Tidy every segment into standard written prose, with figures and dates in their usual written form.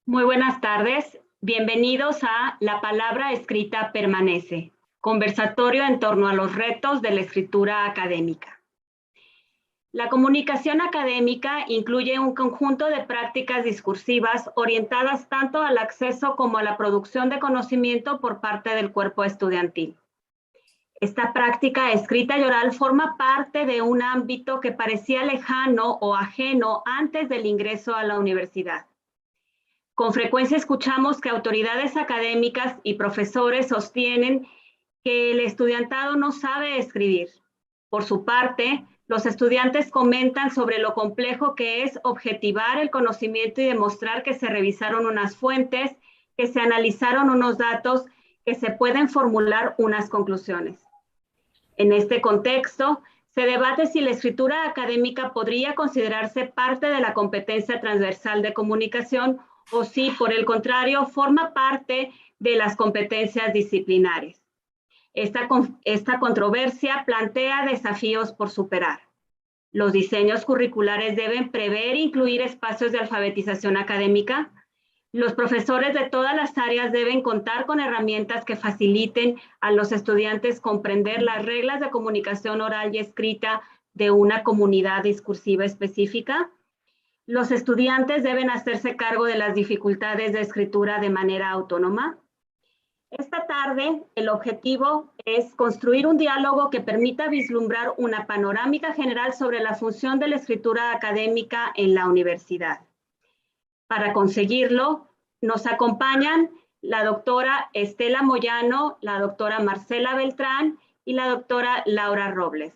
Muy buenas tardes. Bienvenidos a La Palabra Escrita Permanece, conversatorio en torno a los retos de la escritura académica. La comunicación académica incluye un conjunto de prácticas discursivas orientadas tanto al acceso como a la producción de conocimiento por parte del cuerpo estudiantil. Esta práctica escrita y oral forma parte de un ámbito que parecía lejano o ajeno antes del ingreso a la universidad. Con frecuencia escuchamos que autoridades académicas y profesores sostienen que el estudiantado no sabe escribir. Por su parte, los estudiantes comentan sobre lo complejo que es objetivar el conocimiento y demostrar que se revisaron unas fuentes, que se analizaron unos datos, que se pueden formular unas conclusiones. En este contexto, se debate si la escritura académica podría considerarse parte de la competencia transversal de comunicación o si, por el contrario, forma parte de las competencias disciplinares. Esta controversia plantea desafíos por superar. Los diseños curriculares deben prever e incluir espacios de alfabetización académica. Los profesores de todas las áreas deben contar con herramientas que faciliten a los estudiantes comprender las reglas de comunicación oral y escrita de una comunidad discursiva específica. Los estudiantes deben hacerse cargo de las dificultades de escritura de manera autónoma. Esta tarde, el objetivo es construir un diálogo que permita vislumbrar una panorámica general sobre la función de la escritura académica en la universidad. Para conseguirlo, nos acompañan la doctora Estela Moyano, la doctora Marcela Beltrán y la doctora Laura Romero.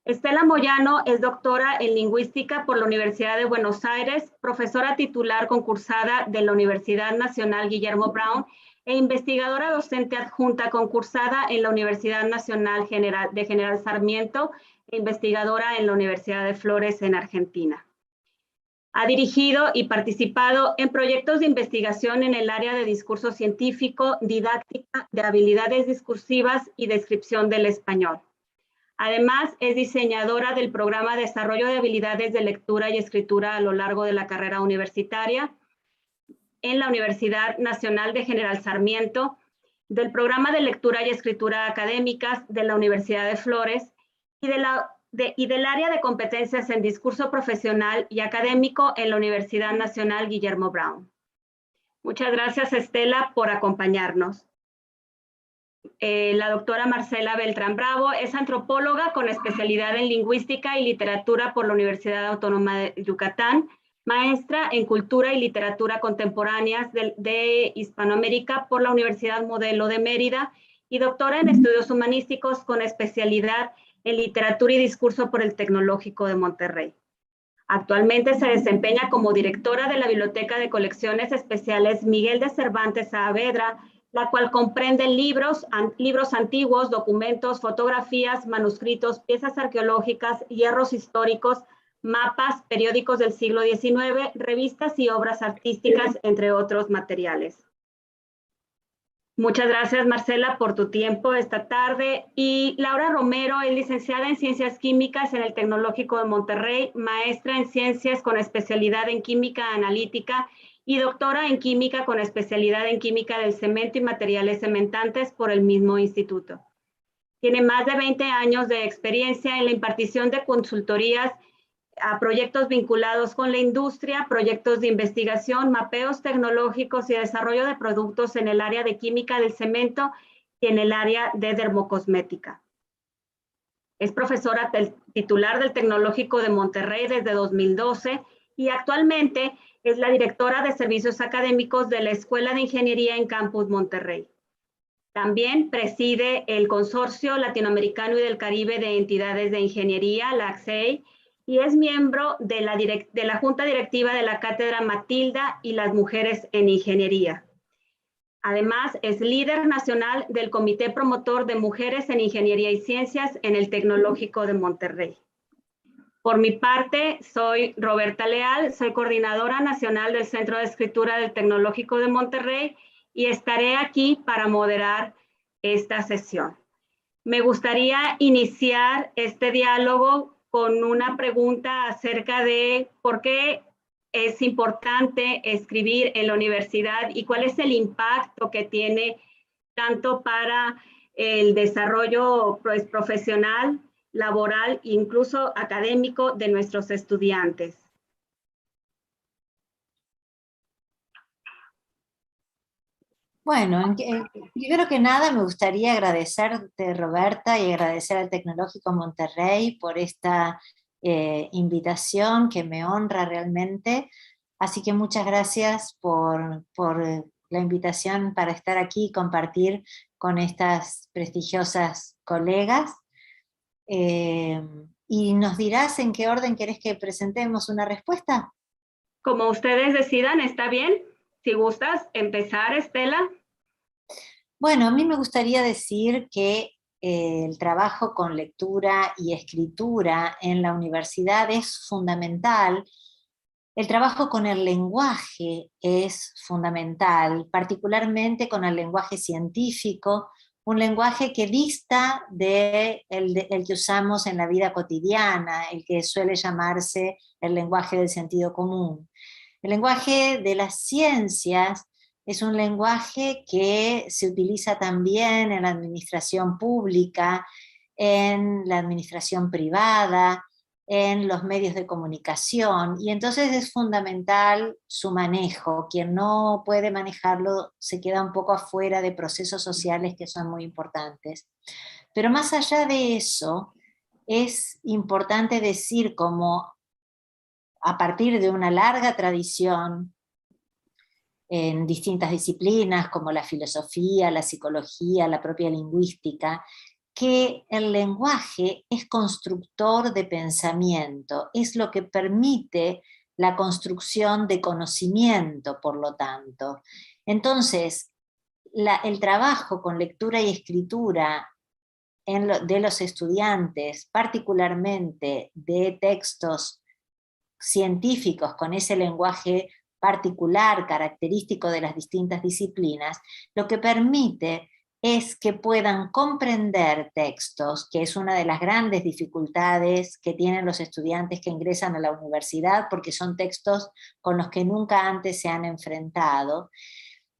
Estela Moyano es doctora en lingüística por la Universidad de Buenos Aires, profesora titular concursada de la Universidad Nacional Guillermo Brown e investigadora docente adjunta concursada en la Universidad Nacional de General Sarmiento e investigadora en la Universidad de Flores en Argentina. Ha dirigido y participado en proyectos de investigación en el área de discurso científico, didáctica, de habilidades discursivas y descripción del español. Además, es diseñadora del programa de desarrollo de habilidades de lectura y escritura a lo largo de la carrera universitaria en la Universidad Nacional de General Sarmiento, del programa de lectura y escritura académicas de la Universidad de Flores y del área de competencias en discurso profesional y académico en la Universidad Nacional Guillermo Brown. Muchas gracias, Estela, por acompañarnos. La doctora Marcela Beltrán Bravo es antropóloga con especialidad en lingüística y literatura por la Universidad Autónoma de Yucatán, maestra en cultura y literatura contemporáneas de Hispanoamérica por la Universidad Modelo de Mérida y doctora en estudios humanísticos con especialidad en literatura y discurso por el Tecnológico de Monterrey. Actualmente se desempeña como directora de la Biblioteca de Colecciones Especiales Miguel de Cervantes Saavedra, la cual comprende libros antiguos, documentos, fotografías, manuscritos, piezas arqueológicas, hierros históricos, mapas, periódicos del siglo XIX, revistas y obras artísticas, entre otros materiales. Muchas gracias, Marcela, por tu tiempo esta tarde. Y Laura Romero es licenciada en Ciencias Químicas en el Tecnológico de Monterrey, maestra en Ciencias con especialidad en Química Analítica y doctora en Química con especialidad en Química del Cemento y Materiales Cementantes por el mismo instituto. Tiene más de 20 años de experiencia en la impartición de consultorías a proyectos vinculados con la industria, proyectos de investigación, mapeos tecnológicos y desarrollo de productos en el área de química del cemento y en el área de dermocosmética. Es profesora titular del Tecnológico de Monterrey desde 2012 y actualmente es la directora de servicios académicos de la Escuela de Ingeniería en Campus Monterrey. También preside el Consorcio Latinoamericano y del Caribe de Entidades de Ingeniería, la ACSEI, y es miembro de la Junta Directiva de la Cátedra Matilda y las Mujeres en Ingeniería. Además, es líder nacional del Comité Promotor de Mujeres en Ingeniería y Ciencias en el Tecnológico de Monterrey. Por mi parte, soy Roberta Leal, soy coordinadora nacional del Centro de Escritura del Tecnológico de Monterrey y estaré aquí para moderar esta sesión. Me gustaría iniciar este diálogo con una pregunta acerca de por qué es importante escribir en la universidad y cuál es el impacto que tiene tanto para el desarrollo pues, profesional, laboral, incluso académico de nuestros estudiantes. Bueno, primero que nada me gustaría agradecerte, Roberta, y agradecer al Tecnológico Monterrey por esta invitación que me honra realmente. Así que muchas gracias por la invitación para estar aquí y compartir con estas prestigiosas colegas. Eh, ¿Y nos dirás en qué orden querés que presentemos una respuesta? Como ustedes decidan, está bien. Si gustas empezar, Estela. Bueno, a mí me gustaría decir que el trabajo con lectura y escritura en la universidad es fundamental. El trabajo con el lenguaje es fundamental, particularmente con el lenguaje científico, un lenguaje que dista el que usamos en la vida cotidiana, el que suele llamarse el lenguaje del sentido común. El lenguaje de las ciencias es un lenguaje que se utiliza también en la administración pública, en la administración privada, en los medios de comunicación, y entonces es fundamental su manejo. Quien no puede manejarlo se queda un poco afuera de procesos sociales que son muy importantes. Pero más allá de eso, es importante decir como a partir de una larga tradición en distintas disciplinas como la filosofía, la psicología, la propia lingüística, que el lenguaje es constructor de pensamiento, es lo que permite la construcción de conocimiento, por lo tanto. Entonces, el trabajo con lectura y escritura de los estudiantes, particularmente de textos científicos con ese lenguaje particular, característico de las distintas disciplinas, lo que permite es que puedan comprender textos, que es una de las grandes dificultades que tienen los estudiantes que ingresan a la universidad, porque son textos con los que nunca antes se han enfrentado,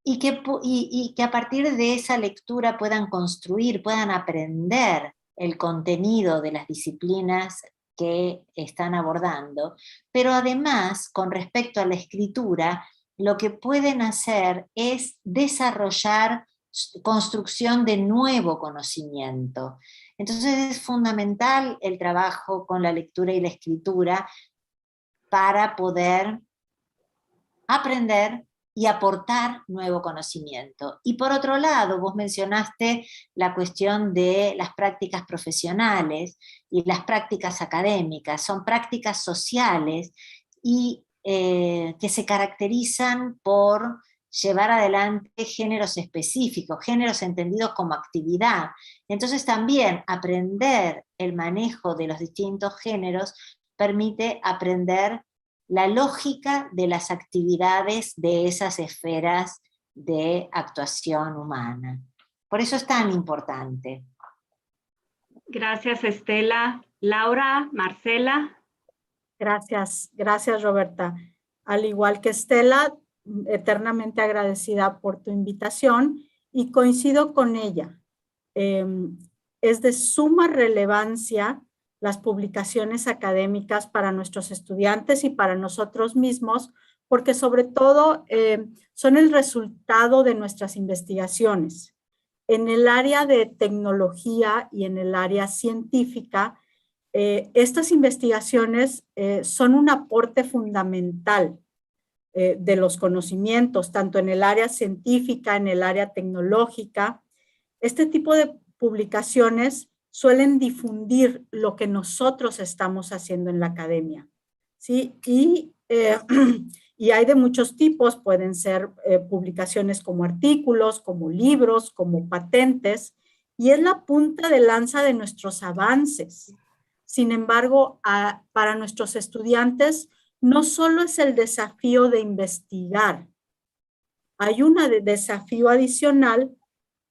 y que a partir de esa lectura puedan construir, puedan aprender el contenido de las disciplinas que están abordando, pero además, con respecto a la escritura, lo que pueden hacer es desarrollar construcción de nuevo conocimiento. Entonces es fundamental el trabajo con la lectura y la escritura para poder aprender y aportar nuevo conocimiento. Y por otro lado, vos mencionaste la cuestión de las prácticas profesionales y las prácticas académicas. Son prácticas sociales y que se caracterizan por llevar adelante géneros específicos, géneros entendidos como actividad. Entonces también aprender el manejo de los distintos géneros permite aprender la lógica de las actividades de esas esferas de actuación humana. Por eso es tan importante. Gracias, Estela. Laura, Marcela. Gracias, gracias, Roberta. Al igual que Estela, eternamente agradecida por tu invitación y coincido con ella. Es de suma relevancia las publicaciones académicas para nuestros estudiantes y para nosotros mismos, porque sobre todo son el resultado de nuestras investigaciones. En el área de tecnología y en el área científica, estas investigaciones son un aporte fundamental de los conocimientos, tanto en el área científica, en el área tecnológica. Este tipo de publicaciones suelen difundir lo que nosotros estamos haciendo en la academia, ¿sí? Y hay de muchos tipos, pueden ser publicaciones como artículos, como libros, como patentes, y es la punta de lanza de nuestros avances. Sin embargo, para nuestros estudiantes, no solo es el desafío de investigar, hay un desafío adicional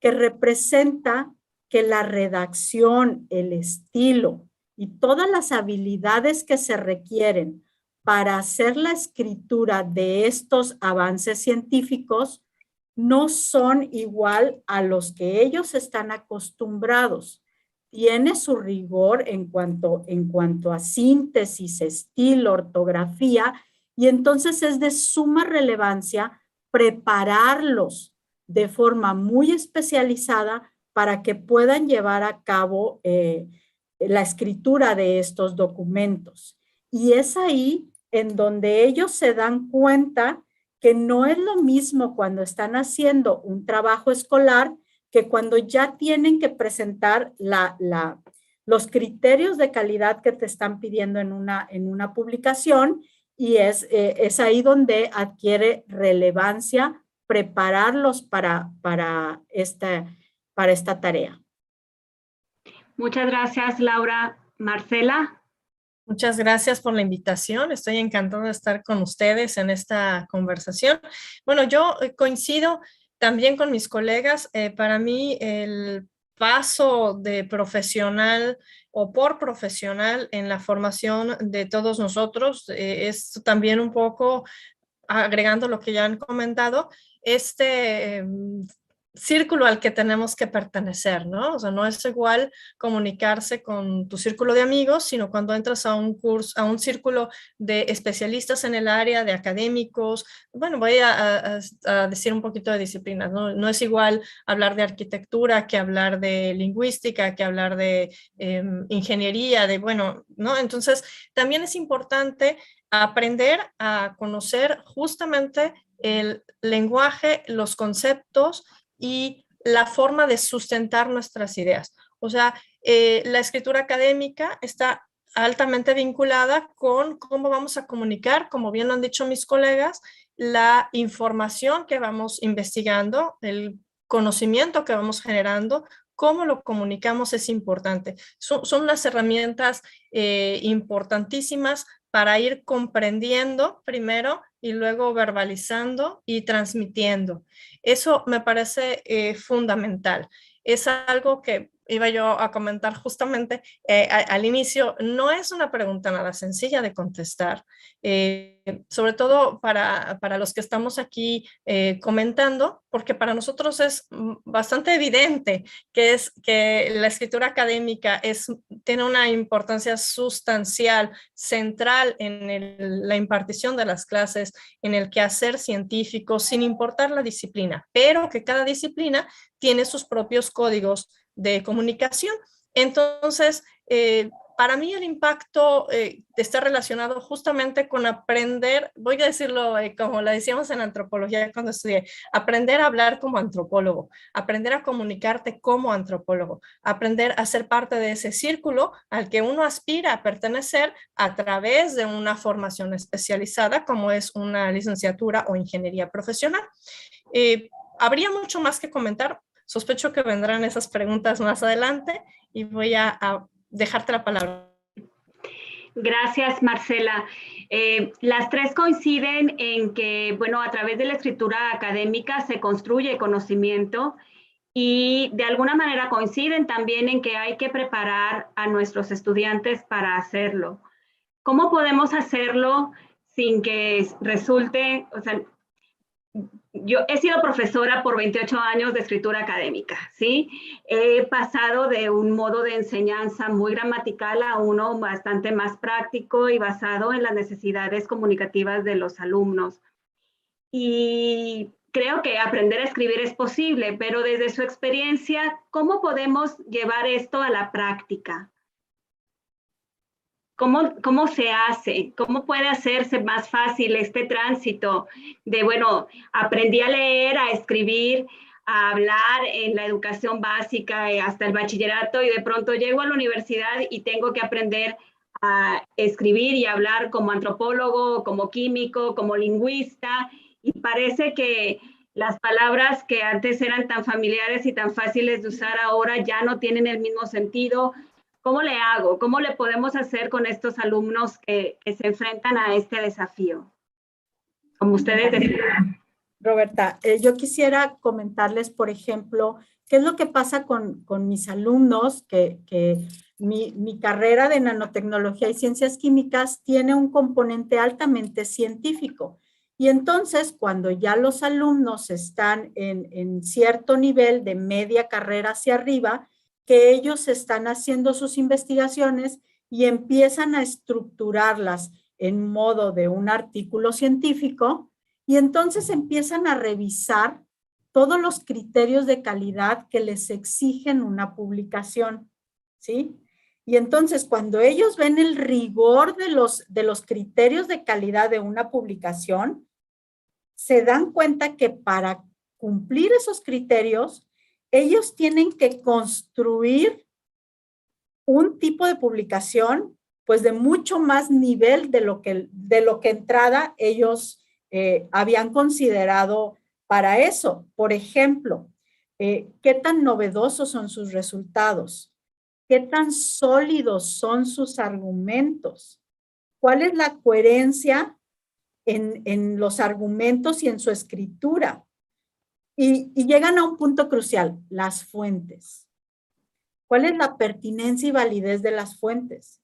que representa que la redacción, el estilo y todas las habilidades que se requieren para hacer la escritura de estos avances científicos no son igual a los que ellos están acostumbrados. Tiene su rigor en cuanto a síntesis, estilo, ortografía, y entonces es de suma relevancia prepararlos de forma muy especializada para que puedan llevar a cabo la escritura de estos documentos. Y es ahí en donde ellos se dan cuenta que no es lo mismo cuando están haciendo un trabajo escolar que cuando ya tienen que presentar los criterios de calidad que te están pidiendo en una publicación, y es ahí donde adquiere relevancia prepararlos para esta tarea. Muchas gracias, Laura. Marcela. Muchas gracias por la invitación. Estoy encantada de estar con ustedes en esta conversación. Bueno, yo coincido también con mis colegas. Para mí, el paso de profesional o por profesional en la formación de todos nosotros es también un poco, agregando lo que ya han comentado, círculo al que tenemos que pertenecer, ¿no? O sea, no es igual comunicarse con tu círculo de amigos, sino cuando entras a un curso, a un círculo de especialistas en el área, de académicos. Bueno, voy a decir un poquito de disciplinas, ¿no? No es igual hablar de arquitectura que hablar de lingüística, que hablar de ingeniería, bueno, ¿no? Entonces, también es importante aprender a conocer justamente el lenguaje, los conceptos y la forma de sustentar nuestras ideas. O sea, la escritura académica está altamente vinculada con cómo vamos a comunicar, como bien lo han dicho mis colegas, la información que vamos investigando, el conocimiento que vamos generando, cómo lo comunicamos es importante. Son unas herramientas importantísimas para ir comprendiendo primero y luego verbalizando y transmitiendo. Eso me parece fundamental. Es algo que iba yo a comentar justamente al inicio. No es una pregunta nada sencilla de contestar, sobre todo para los que estamos aquí comentando, porque para nosotros es bastante evidente que la escritura académica tiene una importancia sustancial, central en la impartición de las clases, en el quehacer científico, sin importar la disciplina, pero que cada disciplina tiene sus propios códigos de comunicación. Entonces, para mí el impacto está relacionado justamente con aprender, voy a decirlo como lo decíamos en antropología cuando estudié, aprender a hablar como antropólogo, aprender a comunicarte como antropólogo, aprender a ser parte de ese círculo al que uno aspira a pertenecer a través de una formación especializada como es una licenciatura o ingeniería profesional. Habría mucho más que comentar. Sospecho que vendrán esas preguntas más adelante y voy a dejarte la palabra. Gracias, Marcela. Las tres coinciden en que, bueno, a través de la escritura académica se construye conocimiento y de alguna manera coinciden también en que hay que preparar a nuestros estudiantes para hacerlo. ¿Cómo podemos hacerlo sin que resulte, o sea, yo he sido profesora por 28 años de escritura académica, ¿sí? He pasado de un modo de enseñanza muy gramatical a uno bastante más práctico y basado en las necesidades comunicativas de los alumnos. Y creo que aprender a escribir es posible, pero desde su experiencia, ¿cómo podemos llevar esto a la práctica? ¿Cómo se hace? ¿Cómo puede hacerse más fácil este tránsito de, bueno, aprendí a leer, a escribir, a hablar en la educación básica hasta el bachillerato y de pronto llego a la universidad y tengo que aprender a escribir y hablar como antropólogo, como químico, como lingüista, y parece que las palabras que antes eran tan familiares y tan fáciles de usar ahora ya no tienen el mismo sentido? ¿Cómo le hago? ¿Cómo le podemos hacer con estos alumnos que se enfrentan a este desafío? Como ustedes decían. Roberta, yo quisiera comentarles, por ejemplo, qué es lo que pasa con mis alumnos, que mi carrera de nanotecnología y ciencias químicas tiene un componente altamente científico. Y entonces, cuando ya los alumnos están en cierto nivel de media carrera hacia arriba, que ellos están haciendo sus investigaciones y empiezan a estructurarlas en modo de un artículo científico, y entonces empiezan a revisar todos los criterios de calidad que les exigen una publicación, ¿sí? Y entonces cuando ellos ven el rigor de los criterios de calidad de una publicación, se dan cuenta que para cumplir esos criterios, ellos tienen que construir un tipo de publicación pues de mucho más nivel de lo que entrada ellos habían considerado para eso. Por ejemplo, ¿qué tan novedosos son sus resultados? ¿Qué tan sólidos son sus argumentos? ¿Cuál es la coherencia en los argumentos y en su escritura? Y llegan a un punto crucial, las fuentes. ¿Cuál es la pertinencia y validez de las fuentes?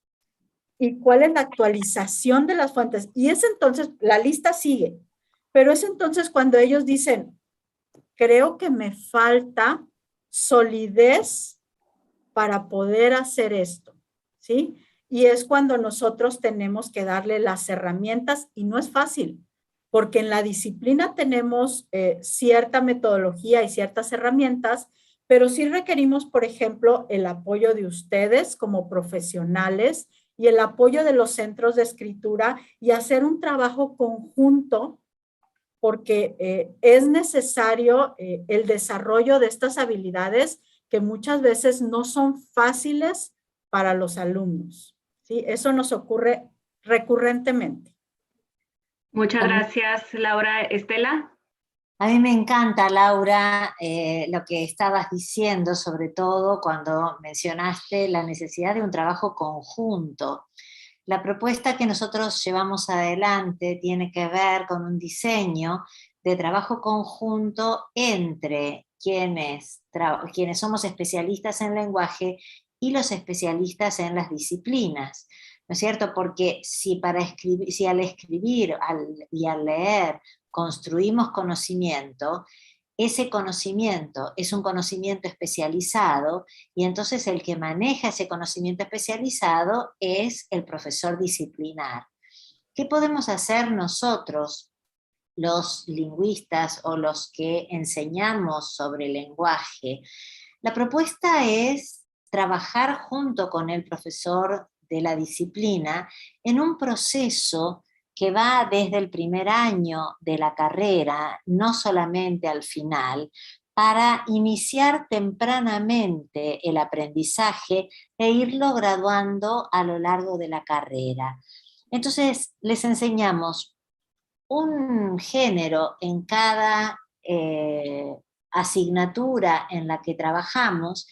¿Y cuál es la actualización de las fuentes? Y es entonces, la lista sigue, pero es entonces cuando ellos dicen, creo que me falta solidez para poder hacer esto, ¿sí? Y es cuando nosotros tenemos que darle las herramientas, y no es fácil, porque en la disciplina tenemos cierta metodología y ciertas herramientas, pero sí requerimos, por ejemplo, el apoyo de ustedes como profesionales y el apoyo de los centros de escritura y hacer un trabajo conjunto, porque es necesario el desarrollo de estas habilidades que muchas veces no son fáciles para los alumnos, ¿sí? Eso nos ocurre recurrentemente. Muchas gracias, Laura. Estela. A mí me encanta, Laura, lo que estabas diciendo, sobre todo cuando mencionaste la necesidad de un trabajo conjunto. La propuesta que nosotros llevamos adelante tiene que ver con un diseño de trabajo conjunto entre quienes somos especialistas en lenguaje y los especialistas en las disciplinas, ¿no es cierto? Porque si al escribir y al leer construimos conocimiento, ese conocimiento es un conocimiento especializado y entonces el que maneja ese conocimiento especializado es el profesor disciplinar. ¿Qué podemos hacer nosotros, los lingüistas o los que enseñamos sobre lenguaje? La propuesta es trabajar junto con el profesor de la disciplina en un proceso que va desde el primer año de la carrera, no solamente al final, para iniciar tempranamente el aprendizaje e irlo graduando a lo largo de la carrera. Entonces, les enseñamos un género en cada asignatura en la que trabajamos,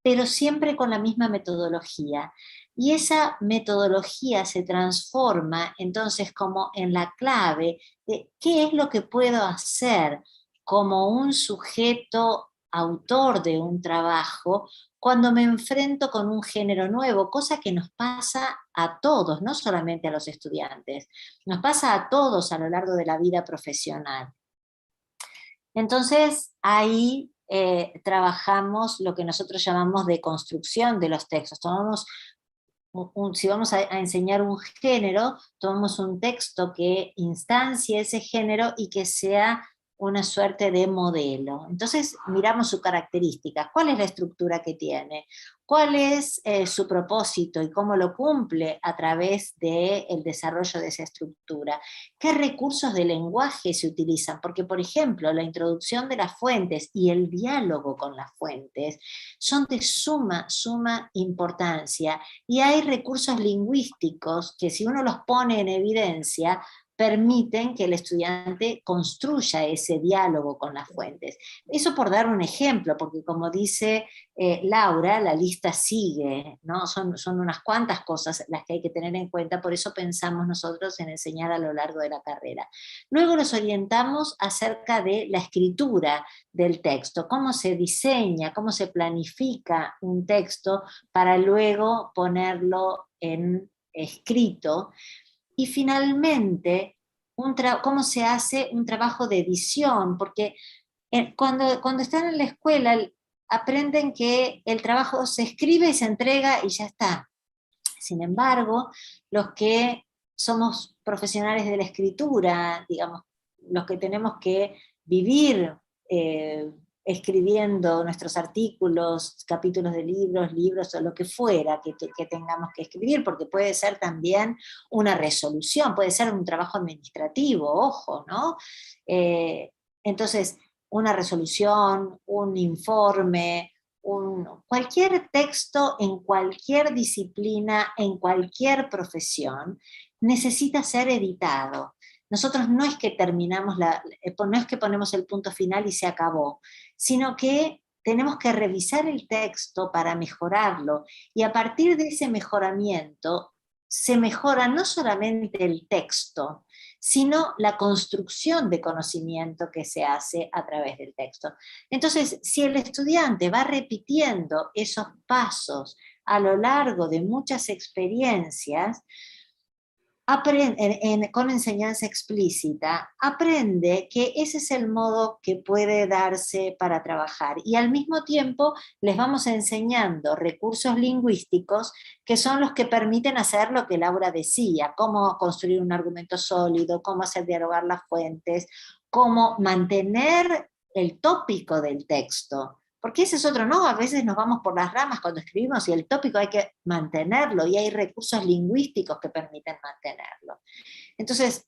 pero siempre con la misma metodología. Y esa metodología se transforma entonces como en la clave de qué es lo que puedo hacer como un sujeto autor de un trabajo cuando me enfrento con un género nuevo, cosa que nos pasa a todos, no solamente a los estudiantes, nos pasa a todos a lo largo de la vida profesional. Entonces, ahí trabajamos lo que nosotros llamamos de construcción de los textos. Tomamos si vamos a enseñar un género, tomamos un texto que instancie ese género y que sea una suerte de modelo. Entonces miramos sus características, cuál es la estructura que tiene, cuál es su propósito y cómo lo cumple a través del desarrollo de esa estructura, qué recursos de lenguaje se utilizan, porque por ejemplo la introducción de las fuentes y el diálogo con las fuentes son de suma importancia, y hay recursos lingüísticos que si uno los pone en evidencia permiten que el estudiante construya ese diálogo con las fuentes. Eso por dar un ejemplo, porque como dice Laura, la lista sigue, ¿no? Son unas cuantas cosas las que hay que tener en cuenta, por eso pensamos nosotros en enseñar a lo largo de la carrera. Luego nos orientamos acerca de la escritura del texto, cómo se diseña, cómo se planifica un texto para luego ponerlo en escrito, y finalmente cómo se hace un trabajo de edición, porque cuando están en la escuela aprenden que el trabajo se escribe y se entrega y ya está. Sin embargo, los que somos profesionales de la escritura, digamos, los que tenemos que vivir escribiendo nuestros artículos, capítulos de libros o lo que fuera que tengamos que escribir, porque puede ser también una resolución, puede ser un trabajo administrativo, ojo, ¿no? Entonces, una resolución, un informe, cualquier texto en cualquier disciplina, en cualquier profesión, necesita ser editado. Nosotros no es que terminamos, no es que ponemos el punto final y se acabó, sino que tenemos que revisar el texto para mejorarlo, y a partir de ese mejoramiento se mejora no solamente el texto, sino la construcción de conocimiento que se hace a través del texto. Entonces, si el estudiante va repitiendo esos pasos a lo largo de muchas experiencias, con enseñanza explícita, aprende que ese es el modo que puede darse para trabajar, y al mismo tiempo les vamos enseñando recursos lingüísticos que son los que permiten hacer lo que Laura decía, cómo construir un argumento sólido, cómo hacer dialogar las fuentes, cómo mantener el tópico del texto. Porque ese es otro, ¿no? A veces nos vamos por las ramas cuando escribimos y el tópico hay que mantenerlo, y hay recursos lingüísticos que permiten mantenerlo. Entonces,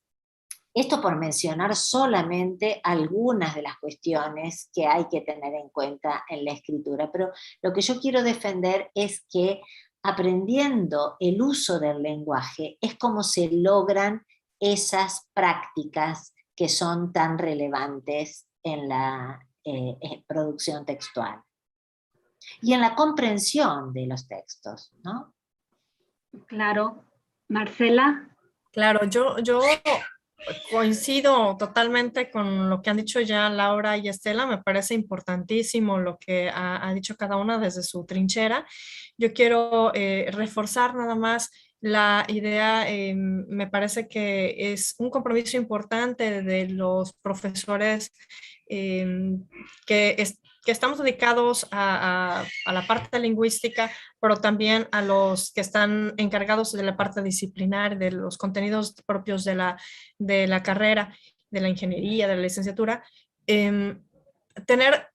esto por mencionar solamente algunas de las cuestiones que hay que tener en cuenta en la escritura, pero lo que yo quiero defender es que aprendiendo el uso del lenguaje es como se logran esas prácticas que son tan relevantes en la producción textual y en la comprensión de los textos, ¿no? Claro. Marcela. Claro, yo coincido totalmente con lo que han dicho ya Laura y Estela. Me parece importantísimo lo que ha dicho cada una desde su trinchera. Yo quiero reforzar nada más la idea. Me parece que es un compromiso importante de los profesores que estamos dedicados a la parte lingüística, pero también a los que están encargados de la parte disciplinar, de los contenidos propios de la carrera, de la ingeniería, de la licenciatura, tener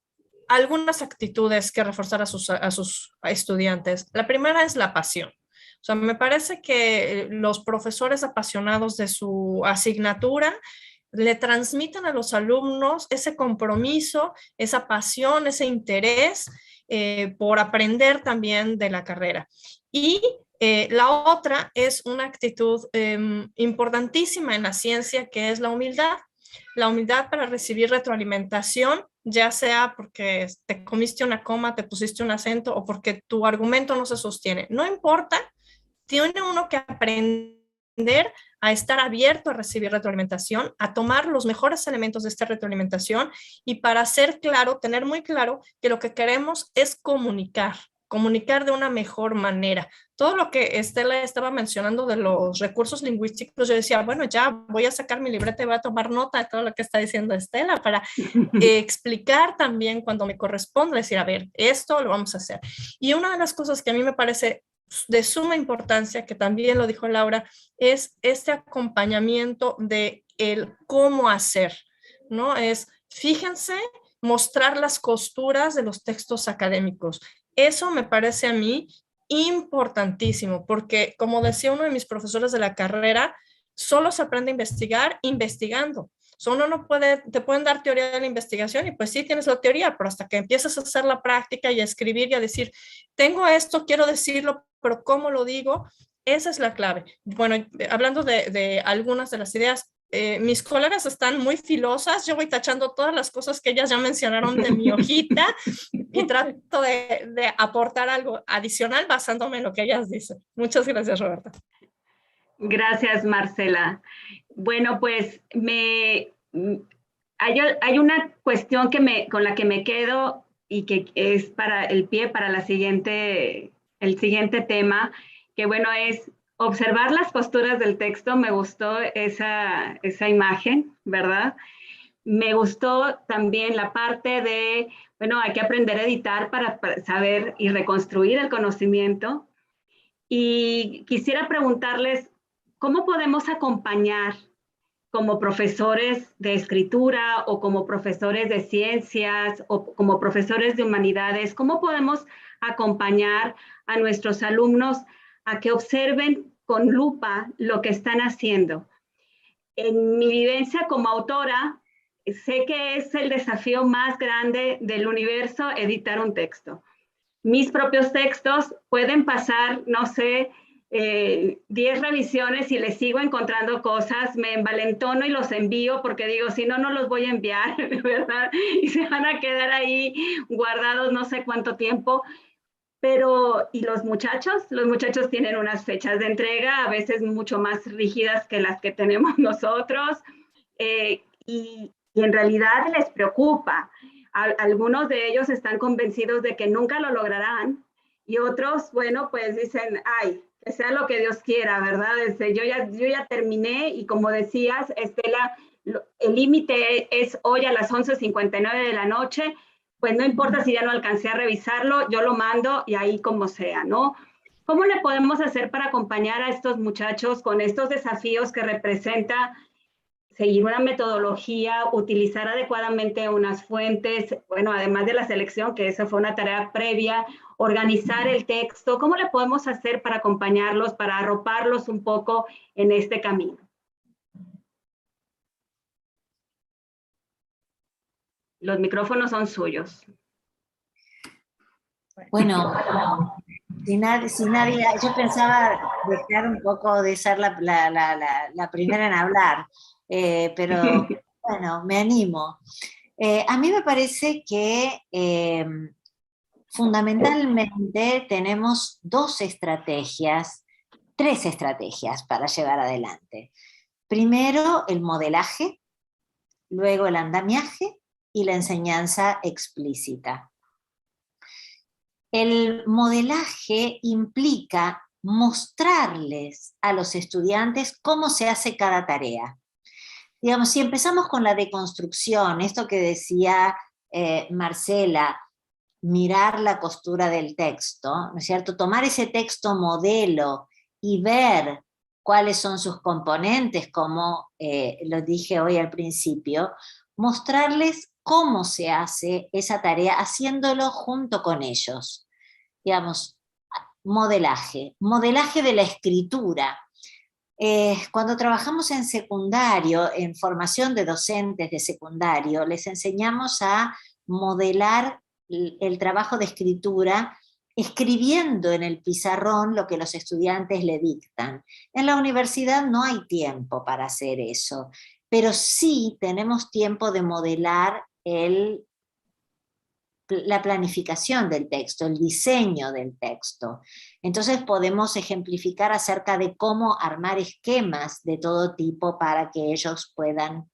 algunas actitudes que reforzar a sus estudiantes. La primera es la pasión. O sea, me parece que los profesores apasionados de su asignatura le transmiten a los alumnos ese compromiso, esa pasión, ese interés por aprender también de la carrera. Y la otra es una actitud importantísima en la ciencia, que es la humildad. La humildad para recibir retroalimentación, ya sea porque te comiste una coma, te pusiste un acento o porque tu argumento no se sostiene. No importa, tiene uno que aprender a estar abierto a recibir retroalimentación, a tomar los mejores elementos de esta retroalimentación, y para ser claro, tener muy claro que lo que queremos es comunicar de una mejor manera. Todo lo que Estela estaba mencionando de los recursos lingüísticos, yo decía, bueno, ya voy a sacar mi libreta y voy a tomar nota de todo lo que está diciendo Estela para explicar también cuando me corresponde, decir, a ver, esto lo vamos a hacer. Y una de las cosas que a mí me parece de suma importancia, que también lo dijo Laura, es este acompañamiento de el cómo hacer, ¿no? Es, fíjense, mostrar las costuras de los textos académicos. Eso me parece a mí importantísimo, porque como decía uno de mis profesores de la carrera, solo se aprende a investigar investigando. Uno no puede, te pueden dar teoría de la investigación y pues sí tienes la teoría, pero hasta que empiezas a hacer la práctica y a escribir y a decir, tengo esto, quiero decirlo, pero ¿cómo lo digo? Esa es la clave. Bueno, hablando de algunas de las ideas, mis colegas están muy filosas, yo voy tachando todas las cosas que ellas ya mencionaron de mi hojita y trato de aportar algo adicional basándome en lo que ellas dicen. Muchas gracias, Roberta. Gracias, Marcela. Bueno, pues hay una cuestión con la que me quedo y que es para el pie para el siguiente tema, que bueno, es observar las posturas del texto. Me gustó esa imagen, ¿verdad? Me gustó también la parte de, bueno, hay que aprender a editar para saber y reconstruir el conocimiento. Y quisiera preguntarles, ¿cómo podemos acompañar como profesores de escritura o como profesores de ciencias o como profesores de humanidades, cómo podemos acompañar a nuestros alumnos a que observen con lupa lo que están haciendo? En mi vivencia como autora, sé que es el desafío más grande del universo editar un texto. Mis propios textos pueden pasar, no sé, 10 revisiones y les sigo encontrando cosas, me envalentono y los envío porque digo, si no, no los voy a enviar, ¿verdad? Y se van a quedar ahí guardados no sé cuánto tiempo. Pero, ¿y los muchachos? Los muchachos tienen unas fechas de entrega, a veces mucho más rígidas que las que tenemos nosotros, y en realidad les preocupa. Algunos de ellos están convencidos de que nunca lo lograrán, y otros, bueno, pues dicen, ay, que sea lo que Dios quiera, ¿verdad? Yo ya terminé, y como decías, Estela, el límite es hoy a las 11:59 de la noche, pues no importa si ya no alcancé a revisarlo, yo lo mando y ahí como sea, ¿no? ¿Cómo le podemos hacer para acompañar a estos muchachos con estos desafíos que representa seguir una metodología, utilizar adecuadamente unas fuentes, bueno, además de la selección, que esa fue una tarea previa, organizar el texto? ¿Cómo le podemos hacer para acompañarlos, para arroparlos un poco en este camino? Los micrófonos son suyos. Bueno, si nadie, yo pensaba dejar un poco de ser la primera en hablar, pero bueno, me animo. A mí me parece que fundamentalmente tenemos tres estrategias para llevar adelante. Primero, el modelaje, luego el andamiaje y la enseñanza explícita. El modelaje implica mostrarles a los estudiantes cómo se hace cada tarea. Digamos, si empezamos con la deconstrucción, esto que decía Marcela, mirar la costura del texto, ¿no es cierto? Tomar ese texto modelo y ver cuáles son sus componentes, como lo dije hoy al principio, mostrarles cómo se hace esa tarea, haciéndolo junto con ellos. Digamos, modelaje de la escritura. Cuando trabajamos en secundario, en formación de docentes de secundario, les enseñamos a modelar el trabajo de escritura escribiendo en el pizarrón lo que los estudiantes le dictan. En la universidad no hay tiempo para hacer eso, pero sí tenemos tiempo de modelar la planificación del texto, el diseño del texto. Entonces podemos ejemplificar acerca de cómo armar esquemas de todo tipo para que ellos puedan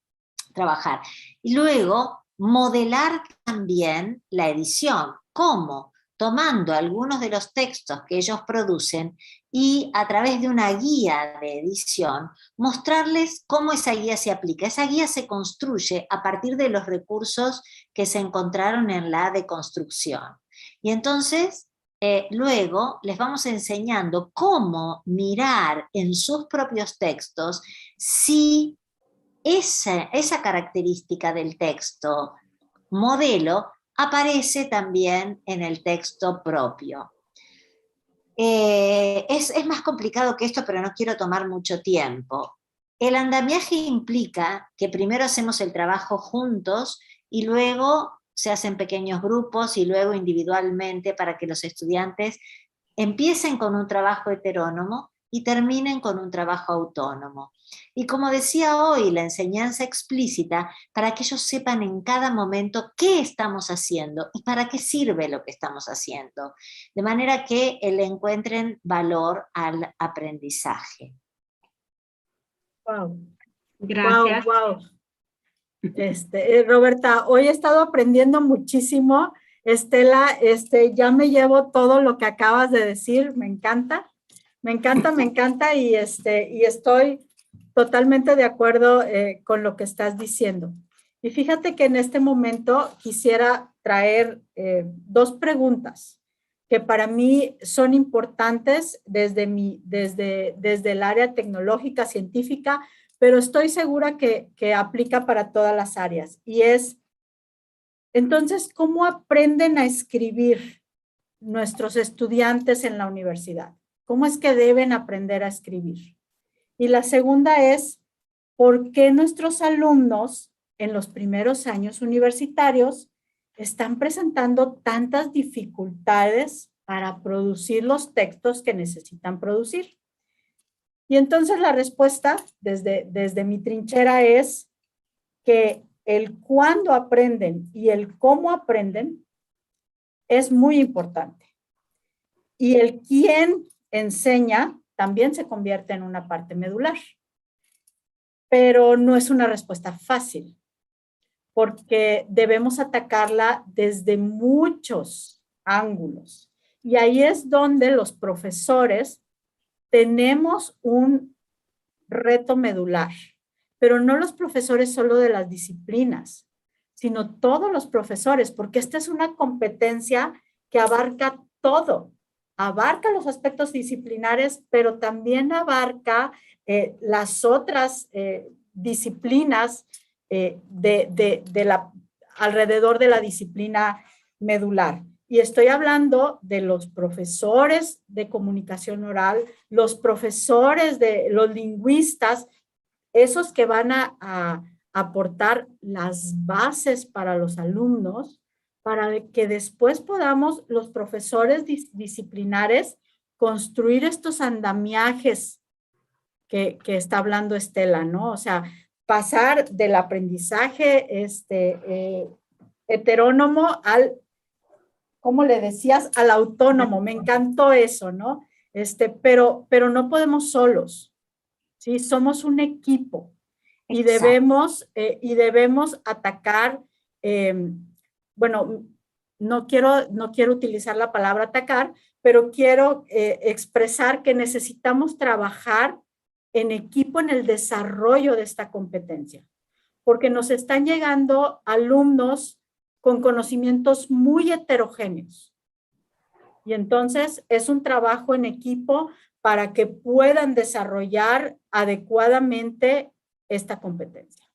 trabajar. Y luego, modelar también la edición. ¿Cómo? Tomando algunos de los textos que ellos producen y a través de una guía de edición, mostrarles cómo esa guía se aplica. Esa guía se construye a partir de los recursos que se encontraron en la deconstrucción. Y entonces, luego les vamos enseñando cómo mirar en sus propios textos si esa característica del texto modelo aparece también en el texto propio. Es más complicado que esto, pero no quiero tomar mucho tiempo. El andamiaje implica que primero hacemos el trabajo juntos y luego se hacen pequeños grupos y luego individualmente para que los estudiantes empiecen con un trabajo heterónomo y terminen con un trabajo autónomo. Y como decía hoy, la enseñanza explícita para que ellos sepan en cada momento qué estamos haciendo y para qué sirve lo que estamos haciendo, de manera que le encuentren valor al aprendizaje. Wow, Gracias. wow. Roberta, hoy he estado aprendiendo muchísimo. Estela, ya me llevo todo lo que acabas de decir, me encanta y estoy totalmente de acuerdo con lo que estás diciendo. Y fíjate que en este momento quisiera traer dos preguntas que para mí son importantes desde el área tecnológica, científica, pero estoy segura que aplica para todas las áreas. Y es, entonces, ¿cómo aprenden a escribir nuestros estudiantes en la universidad? ¿Cómo es que deben aprender a escribir? Y la segunda es, ¿por qué nuestros alumnos en los primeros años universitarios están presentando tantas dificultades para producir los textos que necesitan producir? Y entonces la respuesta desde mi trinchera es que el cuándo aprenden y el cómo aprenden es muy importante. Y el quién enseña también se convierte en una parte medular. Pero no es una respuesta fácil, porque debemos atacarla desde muchos ángulos. Y ahí es donde los profesores tenemos un reto medular, pero no los profesores solo de las disciplinas, sino todos los profesores, porque esta es una competencia que abarca todo. Abarca los aspectos disciplinares, pero también abarca las otras disciplinas alrededor de la disciplina medular. Y estoy hablando de los profesores de comunicación oral, los profesores de los lingüistas, esos que van a aportar las bases para los alumnos, para que después podamos los profesores disciplinares construir estos andamiajes que está hablando Estela, ¿no? O sea, pasar del aprendizaje heterónomo al, ¿cómo le decías? Al autónomo. Me encantó eso, ¿no? Pero no podemos solos, ¿sí? Somos un equipo y debemos atacar, bueno, no quiero utilizar la palabra atacar, pero quiero expresar que necesitamos trabajar en equipo en el desarrollo de esta competencia, porque nos están llegando alumnos con conocimientos muy heterogéneos. Y entonces es un trabajo en equipo para que puedan desarrollar adecuadamente esta competencia.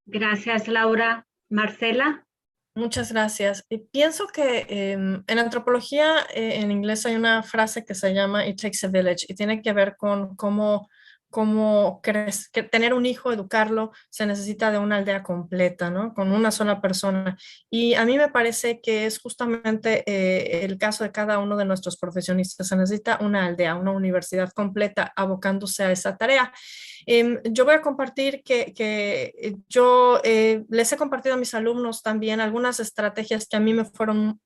Gracias, Laura. Marcela. Muchas gracias. Y pienso que en antropología, en inglés hay una frase que se llama "It takes a village" y tiene que ver con cómo que tener un hijo, educarlo, se necesita de una aldea completa, ¿no? Con una sola persona. Y a mí me parece que es justamente el caso de cada uno de nuestros profesionistas. Se necesita una aldea, una universidad completa abocándose a esa tarea. Yo voy a compartir que yo les he compartido a mis alumnos también algunas estrategias que a mí me fueron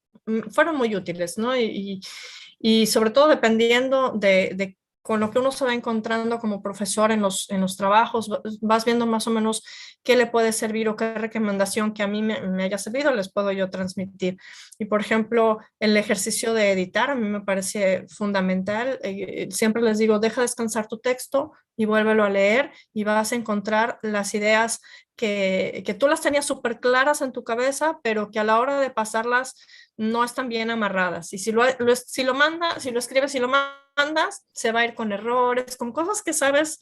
muy útiles, ¿no? Y sobre todo dependiendo de con lo que uno se va encontrando como profesor en los trabajos, vas viendo más o menos qué le puede servir o qué recomendación que a mí me haya servido les puedo yo transmitir. Y por ejemplo, el ejercicio de editar a mí me parece fundamental. Siempre les digo, deja descansar tu texto y vuélvelo a leer y vas a encontrar las ideas que tú las tenías súper claras en tu cabeza, pero que a la hora de pasarlas no están bien amarradas. Y si lo escribes y lo mandas, se va a ir con errores, con cosas que sabes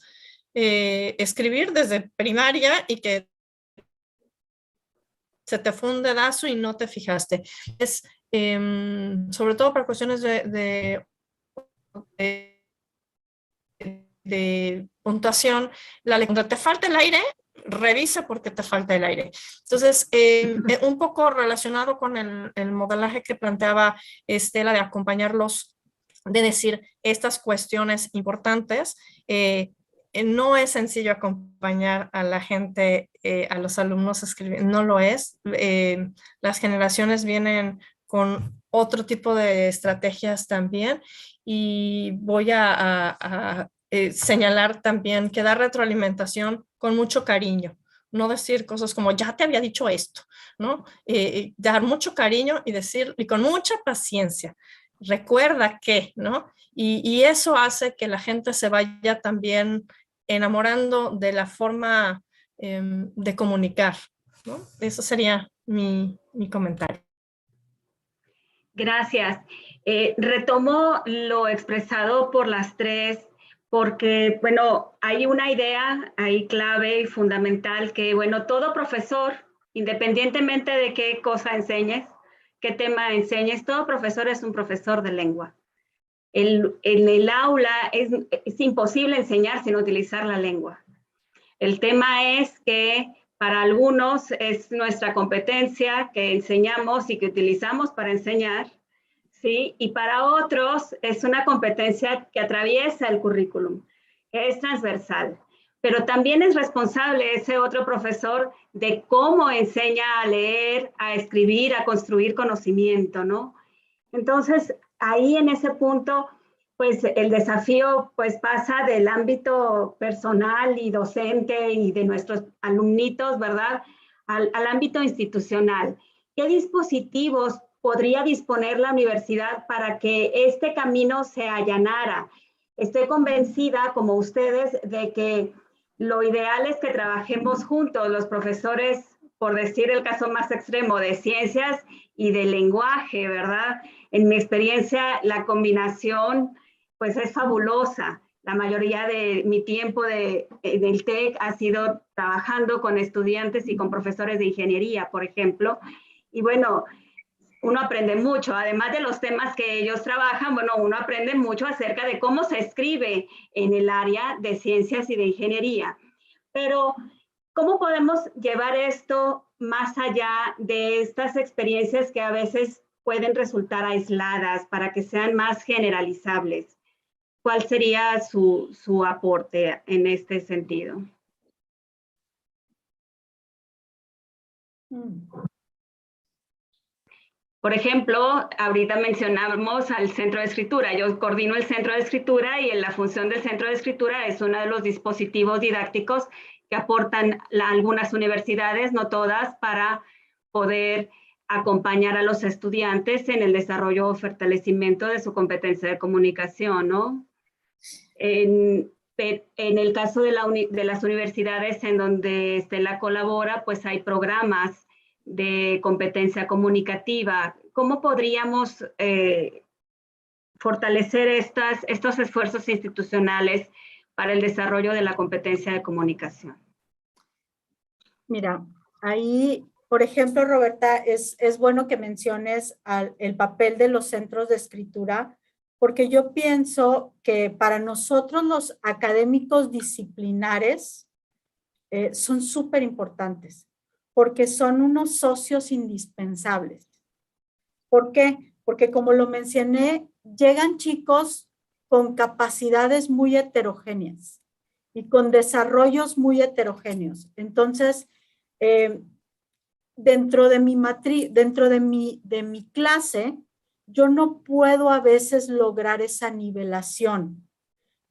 escribir desde primaria y que se te fue un dedazo y no te fijaste. Es sobre todo para cuestiones de puntuación, cuando te falta el aire, revisa por qué te falta el aire. Entonces, un poco relacionado con el modelaje que planteaba Estela de acompañar los de decir estas cuestiones importantes. No es sencillo acompañar a la gente, a los alumnos a escribir, no lo es. Las generaciones vienen con otro tipo de estrategias también, y voy a señalar también que dar retroalimentación con mucho cariño. No decir cosas como, ya te había dicho esto, ¿no? Dar mucho cariño y decir, y con mucha paciencia, recuerda que, ¿no? Y eso hace que la gente se vaya también enamorando de la forma de comunicar, ¿no? Eso sería mi comentario. Gracias. Retomo lo expresado por las tres, porque, bueno, hay una idea ahí clave y fundamental que, bueno, todo profesor, independientemente de qué cosa enseñes, qué tema enseñes, todo profesor es un profesor de lengua. En el aula es imposible enseñar sin utilizar la lengua. El tema es que para algunos es nuestra competencia que enseñamos y que utilizamos para enseñar, ¿sí? Y para otros es una competencia que atraviesa el currículum, que es transversal. Pero también es responsable ese otro profesor de cómo enseña a leer, a escribir, a construir conocimiento, ¿no? Entonces, ahí en ese punto, pues el desafío pues pasa del ámbito personal y docente y de nuestros alumnitos, ¿verdad? Al ámbito institucional. ¿Qué dispositivos podría disponer la universidad para que este camino se allanara? Estoy convencida, como ustedes, de que lo ideal es que trabajemos juntos, los profesores, por decir el caso más extremo, de ciencias y de lenguaje, ¿verdad? En mi experiencia, la combinación pues es fabulosa. La mayoría de mi tiempo del TEC ha sido trabajando con estudiantes y con profesores de ingeniería, por ejemplo. Y bueno, uno aprende mucho, además de los temas que ellos trabajan, bueno, uno aprende mucho acerca de cómo se escribe en el área de ciencias y de ingeniería. Pero, ¿cómo podemos llevar esto más allá de estas experiencias que a veces pueden resultar aisladas para que sean más generalizables? ¿Cuál sería su aporte en este sentido? Por ejemplo, ahorita mencionamos al centro de escritura. Yo coordino el centro de escritura y la función del centro de escritura es uno de los dispositivos didácticos que aportan algunas universidades, no todas, para poder acompañar a los estudiantes en el desarrollo o fortalecimiento de su competencia de comunicación, ¿no? En el caso de las universidades en donde Stella colabora, pues hay programas de competencia comunicativa. ¿Cómo podríamos fortalecer estos esfuerzos institucionales para el desarrollo de la competencia de comunicación? Mira, ahí, por ejemplo, Roberta, es bueno que menciones el papel de los centros de escritura, porque yo pienso que para nosotros los académicos disciplinares son súper importantes, porque son unos socios indispensables. ¿Por qué? Porque como lo mencioné, llegan chicos con capacidades muy heterogéneas y con desarrollos muy heterogéneos. Entonces, dentro de mi clase, yo no puedo a veces lograr esa nivelación,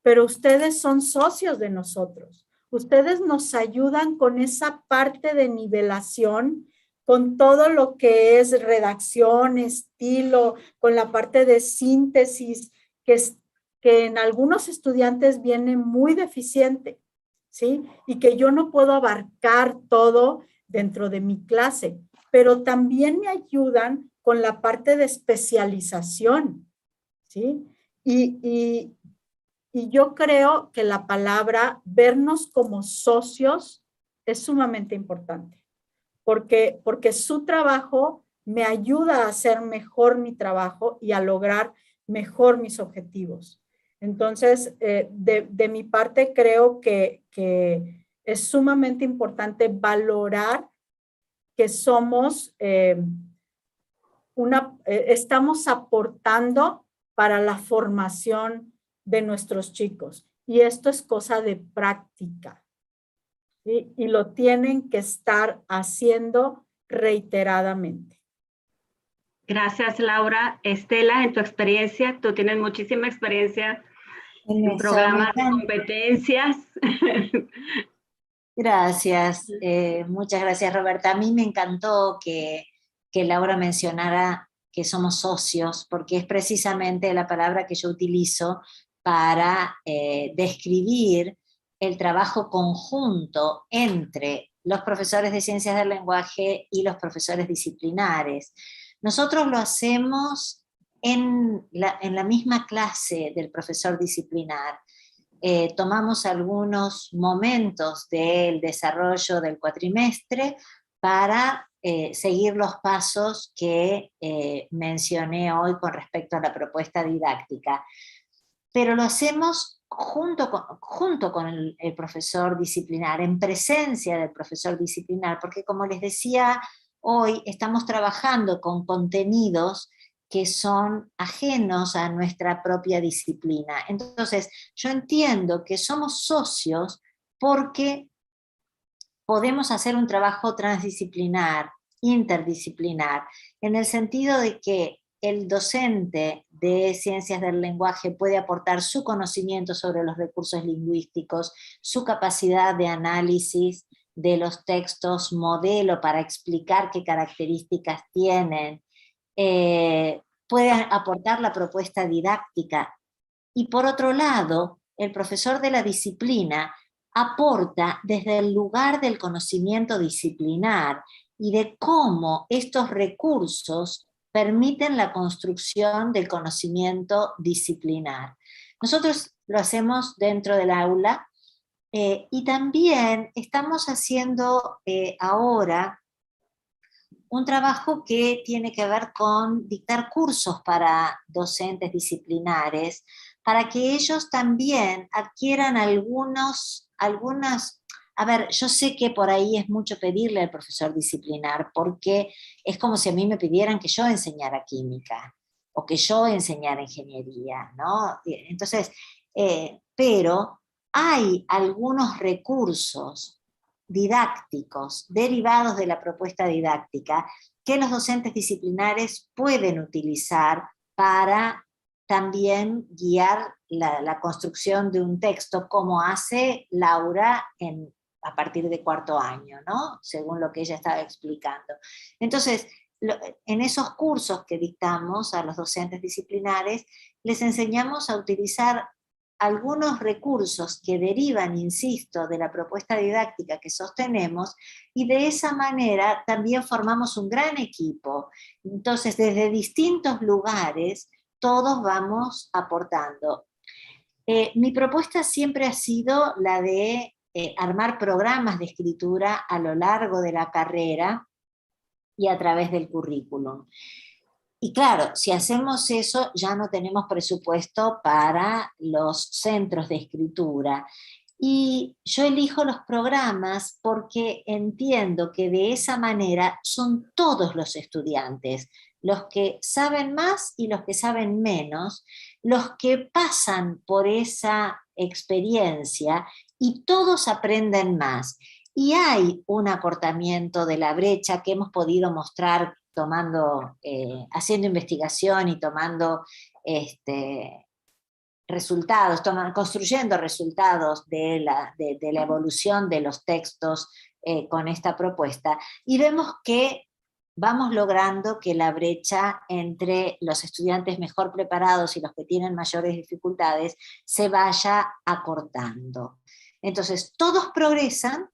pero ustedes son socios de nosotros. Ustedes nos ayudan con esa parte de nivelación, con todo lo que es redacción, estilo, con la parte de síntesis, que en algunos estudiantes viene muy deficiente, ¿sí? Y que yo no puedo abarcar todo dentro de mi clase, pero también me ayudan con la parte de especialización, ¿sí? Y yo creo que la palabra vernos como socios es sumamente importante, porque su trabajo me ayuda a hacer mejor mi trabajo y a lograr mejor mis objetivos. Entonces, de mi parte, creo que es sumamente importante valorar que somos estamos aportando para la formación de nuestros chicos. Y esto es cosa de práctica, ¿sí? Y lo tienen que estar haciendo reiteradamente. Gracias, Laura. Estela, en tu experiencia, tú tienes muchísima experiencia en programas de competencias. Gracias, muchas gracias, Roberta. A mí me encantó que Laura mencionara que somos socios, porque es precisamente la palabra que yo utilizo para describir el trabajo conjunto entre los profesores de ciencias del lenguaje y los profesores disciplinares. Nosotros lo hacemos en la misma clase del profesor disciplinar. Tomamos algunos momentos del desarrollo del cuatrimestre para seguir los pasos que mencioné hoy con respecto a la propuesta didáctica. Pero lo hacemos junto con el profesor disciplinar, en presencia del profesor disciplinar, porque como les decía, hoy estamos trabajando con contenidos que son ajenos a nuestra propia disciplina. Entonces, yo entiendo que somos socios porque podemos hacer un trabajo transdisciplinar, interdisciplinar, en el sentido de que el docente de ciencias del lenguaje puede aportar su conocimiento sobre los recursos lingüísticos, su capacidad de análisis de los textos modelo para explicar qué características tienen, puede aportar la propuesta didáctica. Y por otro lado, el profesor de la disciplina aporta desde el lugar del conocimiento disciplinar y de cómo estos recursos permiten la construcción del conocimiento disciplinar. Nosotros lo hacemos dentro del aula y también estamos haciendo ahora un trabajo que tiene que ver con dictar cursos para docentes disciplinares, para que ellos también adquieran algunas, a ver, yo sé que por ahí es mucho pedirle al profesor disciplinar, porque es como si a mí me pidieran que yo enseñara química, o que yo enseñara ingeniería, ¿no? Entonces, pero hay algunos recursos didácticos derivados de la propuesta didáctica que los docentes disciplinares pueden utilizar para también guiar la construcción de un texto, como hace Laura a partir de cuarto año, ¿no? Según lo que ella estaba explicando. Entonces, en esos cursos que dictamos a los docentes disciplinares, les enseñamos a utilizar algunos recursos que derivan, insisto, de la propuesta didáctica que sostenemos, y de esa manera también formamos un gran equipo. Entonces, desde distintos lugares, todos vamos aportando. Mi propuesta siempre ha sido la de armar programas de escritura a lo largo de la carrera y a través del currículum. Y claro, si hacemos eso, ya no tenemos presupuesto para los centros de escritura. Y yo elijo los programas porque entiendo que de esa manera son todos los estudiantes, los que saben más y los que saben menos, los que pasan por esa experiencia y todos aprenden más. Y hay un acortamiento de la brecha que hemos podido mostrar haciendo investigación y tomando resultados, construyendo resultados de la evolución de los textos con esta propuesta, y vemos que vamos logrando que la brecha entre los estudiantes mejor preparados y los que tienen mayores dificultades se vaya acortando. Entonces, todos progresan,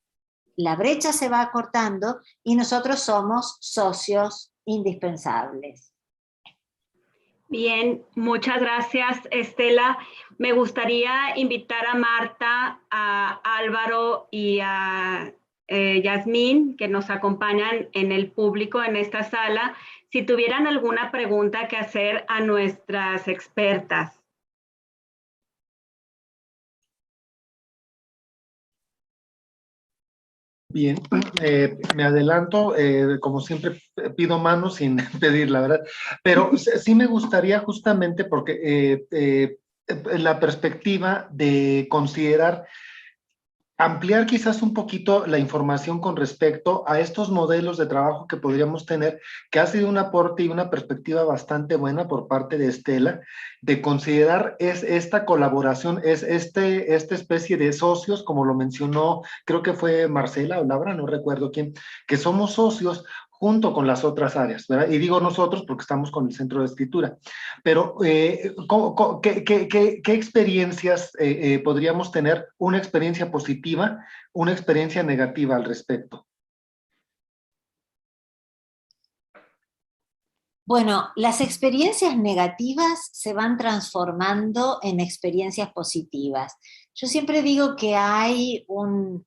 la brecha se va acortando y nosotros somos socios indispensables. Bien, muchas gracias, Estela. Me gustaría invitar a Marta, a Álvaro y a Yasmín, que nos acompañan en el público en esta sala, si tuvieran alguna pregunta que hacer a nuestras expertas. Bien, me adelanto, como siempre pido mano sin pedir, la verdad, pero sí me gustaría justamente porque la perspectiva de considerar ampliar quizás un poquito la información con respecto a estos modelos de trabajo que podríamos tener, que ha sido un aporte y una perspectiva bastante buena por parte de Estela, de considerar esta colaboración, esta especie de socios, como lo mencionó, creo que fue Marcela o Laura, no recuerdo quién, que somos socios junto con las otras áreas, ¿verdad? Y digo nosotros porque estamos con el Centro de Escritura. Pero, ¿qué experiencias podríamos tener? Una experiencia positiva, una experiencia negativa al respecto. Bueno, las experiencias negativas se van transformando en experiencias positivas. Yo siempre digo que hay una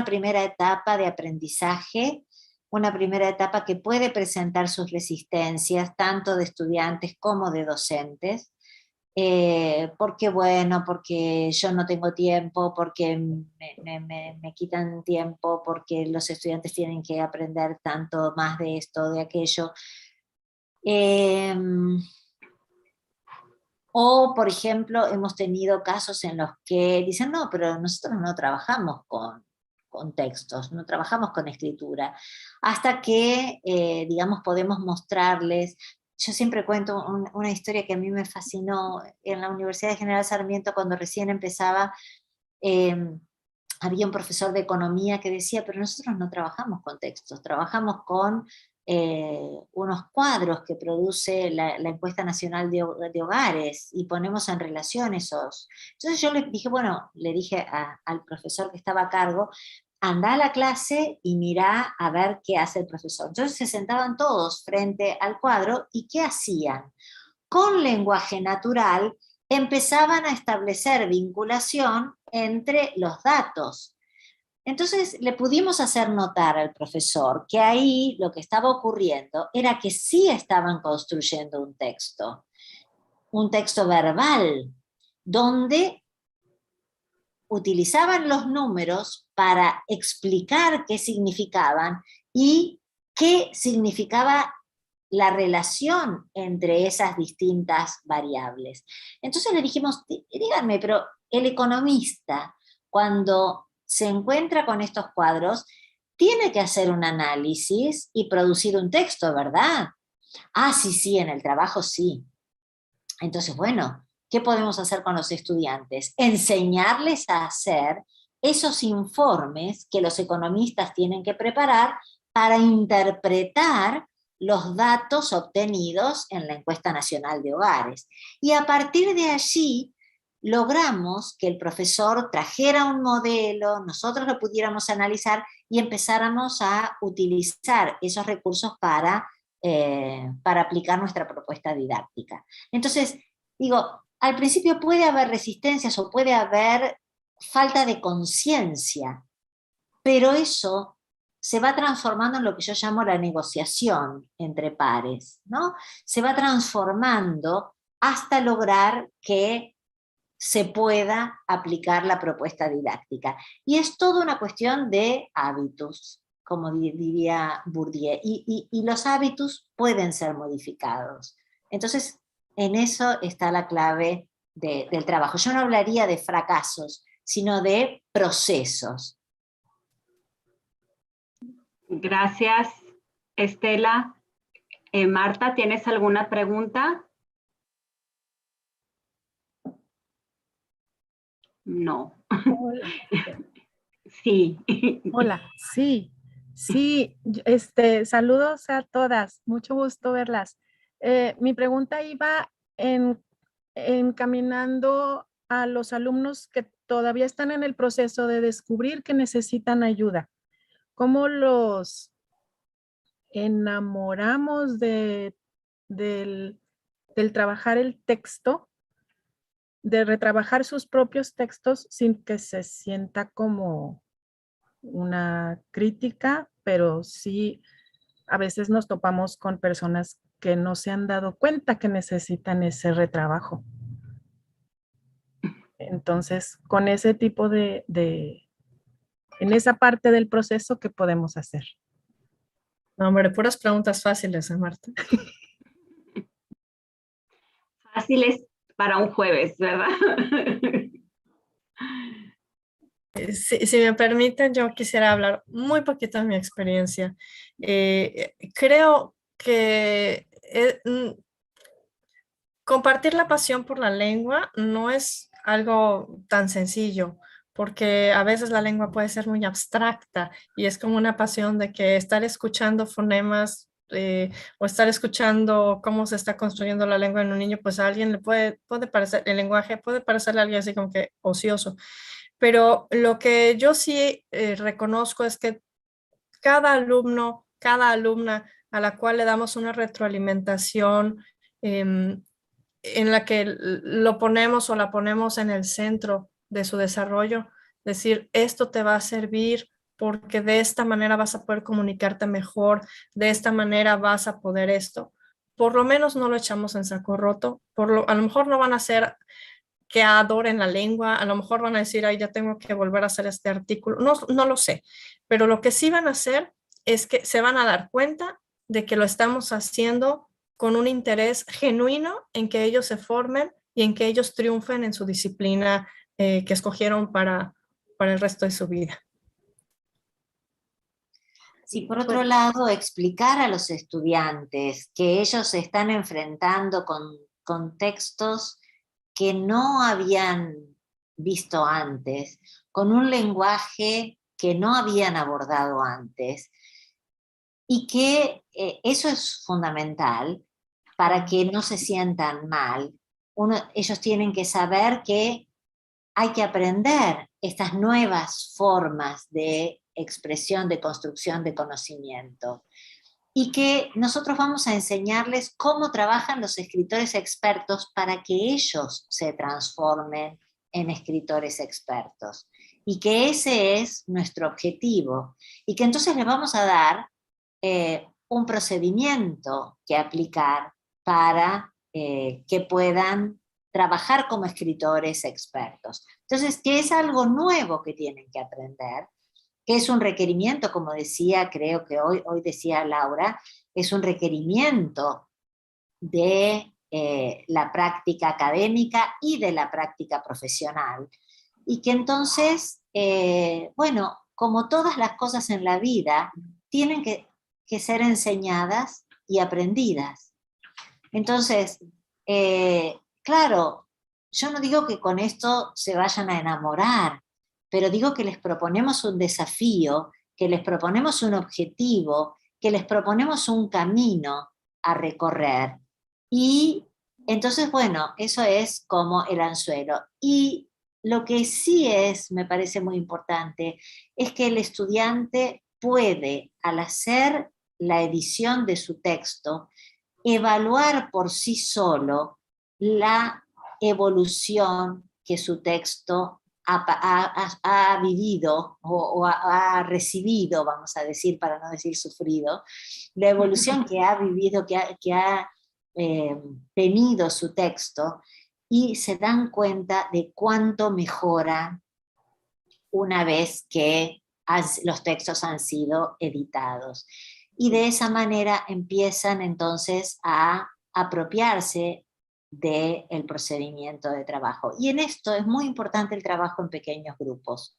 primera etapa de aprendizaje, una primera etapa que puede presentar sus resistencias, tanto de estudiantes como de docentes, porque bueno, porque yo no tengo tiempo, porque me quitan tiempo, porque los estudiantes tienen que aprender tanto más de esto, de aquello. O, por ejemplo, hemos tenido casos en los que dicen, no, pero nosotros no trabajamos con textos, no trabajamos con escritura, hasta que, digamos, podemos mostrarles. Yo siempre cuento una historia que a mí me fascinó en la Universidad de General Sarmiento cuando recién empezaba. Había un profesor de economía que decía, pero nosotros no trabajamos con textos, trabajamos con unos cuadros que produce la Encuesta Nacional de Hogares y ponemos en relación esos. Entonces yo le dije, bueno, le dije al profesor que estaba a cargo, anda a la clase y mira a ver qué hace el profesor. Entonces se sentaban todos frente al cuadro y ¿qué hacían? Con lenguaje natural empezaban a establecer vinculación entre los datos. Entonces le pudimos hacer notar al profesor que ahí lo que estaba ocurriendo era que sí estaban construyendo un texto verbal, donde utilizaban los números para explicar qué significaban y qué significaba la relación entre esas distintas variables. Entonces le dijimos, díganme, pero el economista, cuando se encuentra con estos cuadros, tiene que hacer un análisis y producir un texto, ¿verdad? Ah, sí, en el trabajo sí. Entonces, bueno, ¿qué podemos hacer con los estudiantes? Enseñarles a hacer esos informes que los economistas tienen que preparar para interpretar los datos obtenidos en la Encuesta Nacional de Hogares. Y a partir de allí logramos que el profesor trajera un modelo, nosotros lo pudiéramos analizar y empezáramos a utilizar esos recursos para aplicar nuestra propuesta didáctica. Entonces, digo, al principio puede haber resistencias o puede haber falta de conciencia, pero eso se va transformando en lo que yo llamo la negociación entre pares, ¿no? Se va transformando hasta lograr que se pueda aplicar la propuesta didáctica. Y es toda una cuestión de hábitos, como diría Bourdieu, y los hábitos pueden ser modificados. Entonces, en eso está la clave del trabajo. Yo no hablaría de fracasos, sino de procesos. Gracias, Estela. Marta, ¿tienes alguna pregunta? No. Hola. Sí. Hola, sí, saludos a todas, mucho gusto verlas. Mi pregunta iba encaminando a los alumnos que todavía están en el proceso de descubrir que necesitan ayuda. ¿Cómo los enamoramos del trabajar el texto, de retrabajar sus propios textos sin que se sienta como una crítica, pero sí a veces nos topamos con personas que no se han dado cuenta que necesitan ese retrabajo? Entonces, con ese tipo de en esa parte del proceso, ¿qué podemos hacer? No, hombre, puras preguntas fáciles, Marta. Fáciles para un jueves, ¿verdad? Si me permiten, yo quisiera hablar muy poquito de mi experiencia. Creo que compartir la pasión por la lengua no es algo tan sencillo, porque a veces la lengua puede ser muy abstracta y es como una pasión de que estar escuchando fonemas o estar escuchando cómo se está construyendo la lengua en un niño, pues a alguien le puede parecer, el lenguaje puede parecerle a alguien así como que ocioso. Pero lo que yo sí reconozco es que cada alumno, cada alumna a la cual le damos una retroalimentación en la que lo ponemos o la ponemos en el centro de su desarrollo, decir, esto te va a servir porque de esta manera vas a poder comunicarte mejor, de esta manera vas a poder esto. Por lo menos no lo echamos en saco roto, a lo mejor no van a ser que adoren la lengua, a lo mejor van a decir, ay, ya tengo que volver a hacer este artículo, no lo sé, pero lo que sí van a hacer es que se van a dar cuenta de que lo estamos haciendo con un interés genuino en que ellos se formen y en que ellos triunfen en su disciplina que escogieron para el resto de su vida. Sí, por otro lado, explicar a los estudiantes que ellos se están enfrentando con textos que no habían visto antes, con un lenguaje que no habían abordado antes, y que eso es fundamental para que no se sientan mal. Ellos tienen que saber que hay que aprender estas nuevas formas de expresión, de construcción de conocimiento. Y que nosotros vamos a enseñarles cómo trabajan los escritores expertos para que ellos se transformen en escritores expertos. Y que ese es nuestro objetivo. Y que entonces les vamos a dar un procedimiento que aplicar para que puedan trabajar como escritores expertos. Entonces, que es algo nuevo que tienen que aprender, que es un requerimiento, como decía, creo que hoy decía Laura, es un requerimiento de la práctica académica y de la práctica profesional. Y que entonces, bueno, como todas las cosas en la vida, tienen que ser enseñadas y aprendidas. Entonces, claro, yo no digo que con esto se vayan a enamorar, pero digo que les proponemos un desafío, que les proponemos un objetivo, que les proponemos un camino a recorrer. Y entonces, bueno, eso es como el anzuelo. Y lo que sí me parece muy importante, es que el estudiante puede, al hacer la edición de su texto, evaluar por sí solo la evolución que su texto ha vivido o ha recibido, vamos a decir, para no decir sufrido, la evolución que ha vivido, que ha tenido su texto, y se dan cuenta de cuánto mejora una vez que los textos han sido editados. Y de esa manera empiezan entonces a apropiarse del procedimiento de trabajo. Y en esto es muy importante el trabajo en pequeños grupos.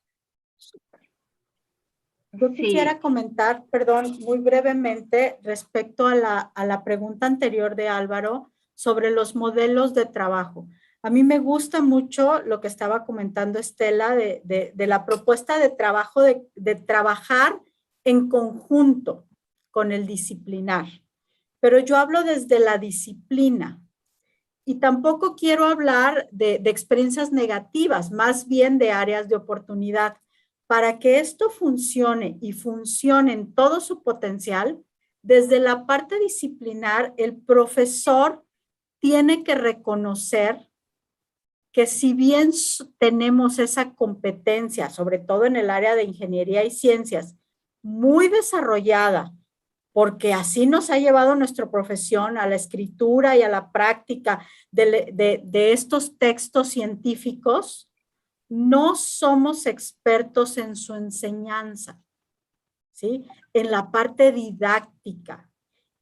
Yo quisiera comentar, perdón, muy brevemente respecto a la pregunta anterior de Álvaro sobre los modelos de trabajo. A mí me gusta mucho lo que estaba comentando Estela de la propuesta de trabajo, de trabajar en conjunto con el disciplinar. Pero yo hablo desde la disciplina. Y tampoco quiero hablar de experiencias negativas, más bien de áreas de oportunidad. Para que esto funcione y funcione en todo su potencial, desde la parte disciplinar, el profesor tiene que reconocer que si bien tenemos esa competencia, sobre todo en el área de ingeniería y ciencias, muy desarrollada, porque así nos ha llevado nuestra profesión a la escritura y a la práctica de estos textos científicos, no somos expertos en su enseñanza, ¿sí? En la parte didáctica.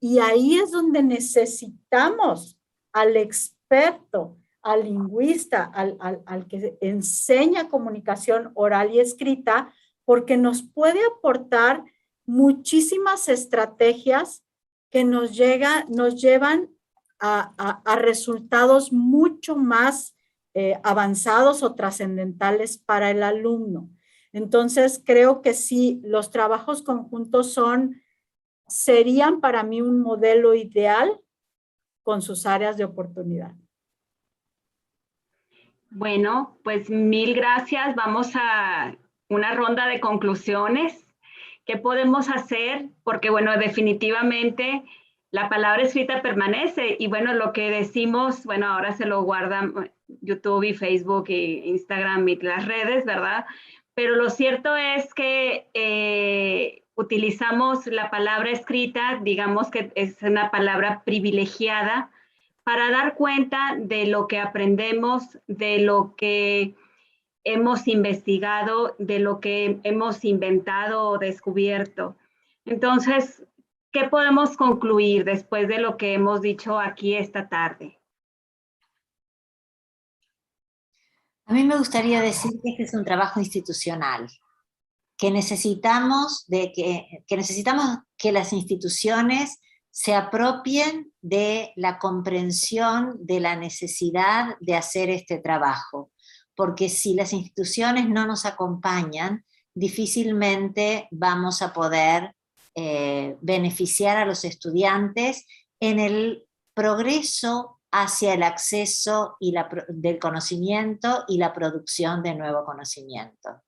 Y ahí es donde necesitamos al experto, al lingüista, al que enseña comunicación oral y escrita, porque nos puede aportar muchísimas estrategias que nos llevan a resultados mucho más avanzados o trascendentales para el alumno. Entonces, creo que sí, los trabajos conjuntos serían para mí un modelo ideal con sus áreas de oportunidad. Bueno, pues mil gracias. Vamos a una ronda de conclusiones. ¿Qué podemos hacer? Porque, bueno, definitivamente la palabra escrita permanece y, bueno, lo que decimos, bueno, ahora se lo guardan YouTube y Facebook e Instagram y las redes, ¿verdad? Pero lo cierto es que utilizamos la palabra escrita, digamos que es una palabra privilegiada, para dar cuenta de lo que aprendemos, de lo que hemos investigado, de lo que hemos inventado o descubierto. Entonces, ¿qué podemos concluir después de lo que hemos dicho aquí esta tarde? A mí me gustaría decir que este es un trabajo institucional, que necesitamos que las instituciones se apropien de la comprensión de la necesidad de hacer este trabajo, porque si las instituciones no nos acompañan, difícilmente vamos a poder beneficiar a los estudiantes en el progreso hacia el acceso del conocimiento y la producción de nuevo conocimiento.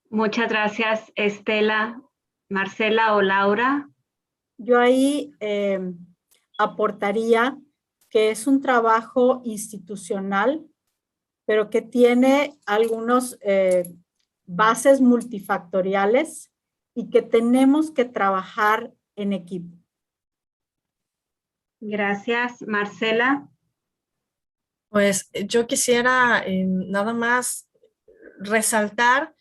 Muchas gracias, Estela. Marcela o Laura. Yo ahí aportaría que es un trabajo institucional, pero que tiene algunos bases multifactoriales y que tenemos que trabajar en equipo. Gracias, Marcela. Pues yo quisiera nada más resaltar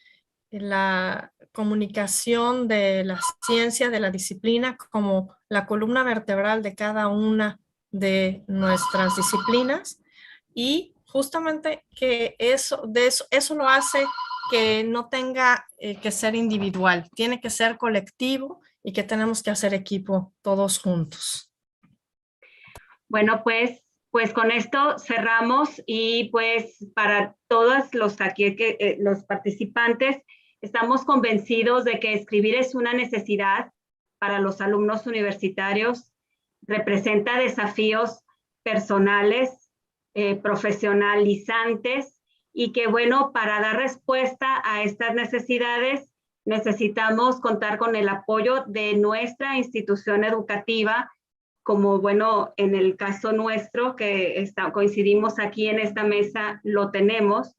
la comunicación de la ciencia, de la disciplina, como la columna vertebral de cada una de nuestras disciplinas, y justamente que eso lo hace que no tenga que ser individual, tiene que ser colectivo y que tenemos que hacer equipo todos juntos. Bueno, pues con esto cerramos y pues para todos los los participantes, estamos convencidos de que escribir es una necesidad para los alumnos universitarios, representa desafíos personales, profesionalizantes y que, bueno, para dar respuesta a estas necesidades necesitamos contar con el apoyo de nuestra institución educativa, como, bueno, en el caso nuestro, que coincidimos aquí en esta mesa, lo tenemos,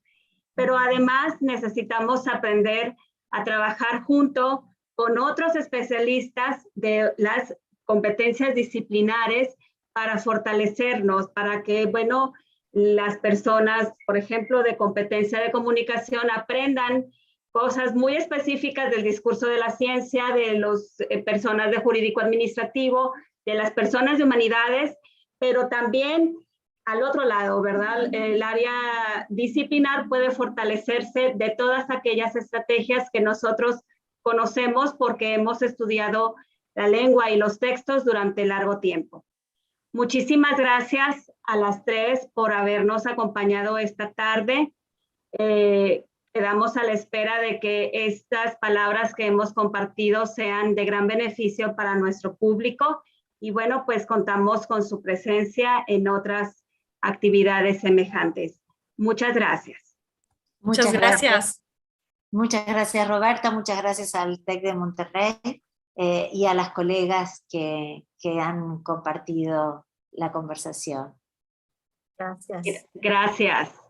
pero además necesitamos aprender a trabajar junto con otros especialistas de las competencias disciplinares para fortalecernos, para que, bueno, las personas, por ejemplo, de competencia de comunicación aprendan cosas muy específicas del discurso de la ciencia, de las personas de jurídico administrativo, de las personas de humanidades, pero también al otro lado, ¿verdad? El área disciplinar puede fortalecerse de todas aquellas estrategias que nosotros conocemos porque hemos estudiado la lengua y los textos durante largo tiempo. Muchísimas gracias a las tres por habernos acompañado esta tarde. Quedamos a la espera de que estas palabras que hemos compartido sean de gran beneficio para nuestro público. Y bueno, pues contamos con su presencia en otras actividades semejantes. Muchas gracias. Muchas gracias. Muchas gracias, Roberta. Muchas gracias al TEC de Monterrey y a las colegas que han compartido la conversación. Gracias. Gracias.